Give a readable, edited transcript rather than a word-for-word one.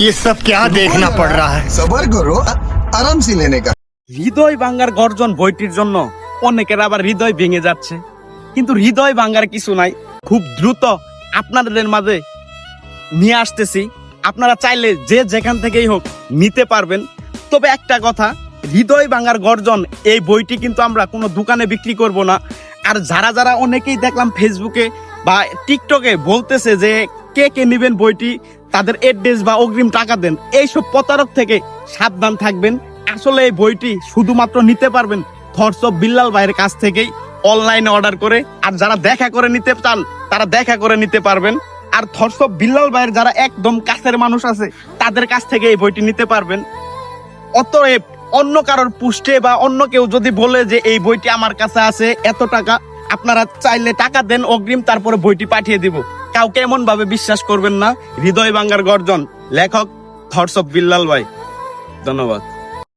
ये सब क्या देखना पड़ रहा है। सबर करो आराम से लेने का। হৃদয় ভাঙ্গার গর্জন বইটির জন্য অনেকের আবার হৃদয় ভেঙে যাচ্ছে, কিন্তু হৃদয় ভাঙ্গার কিছু নাই। খুব দ্রুত আপনাদের মাঝে নিয়ে আসতেছি, আপনারা চাইলে যে যেখান থেকেই হোক নিতে পারবেন। তবে একটা কথা, হৃদয় ভাঙ্গার গর্জন এই বইটি কিন্তু আমরা কোনো দোকানে বিক্রি করব না। আর যারা যারা অনেকেই দেখলাম ফেসবুকে বা টিকটকে বলতেছে যে কে কে নেবেন বইটি, তাদের অ্যাড্রেস বা অগ্রিম টাকা দেন, এইসব প্রতারক থেকে সাবধান থাকবেন। আসলে এই বইটি শুধুমাত্র নিতে পারবেন থটস অফ বিল্লাল ভাইয়ের কাছ থেকেই অনলাইনে অর্ডার করে। আর যারা দেখা করে নিতে চান তারা দেখা করে নিতে পারবেন। আর থটস অফ বিল্লাল ভাইয়ের যারা একদম কাছের মানুষ আছে তাদের কাছ থেকে এই বইটি নিতে পারবেন। অতএব অন্য কারোর পুষ্টে বা অন্য কেউ যদি বলে যে এই বইটি আমার কাছে আছে এত টাকা, আপনারা চাইলে টাকা দেন অগ্রিম, তারপরে বইটি পাঠিয়ে দিব। কাউকে এমন ভাবে বিশ্বাস করবেন না। হৃদয় ভাঙ্গার গর্জন, লেখক থটস অফ বিল্লাল ভাই। ধন্যবাদ।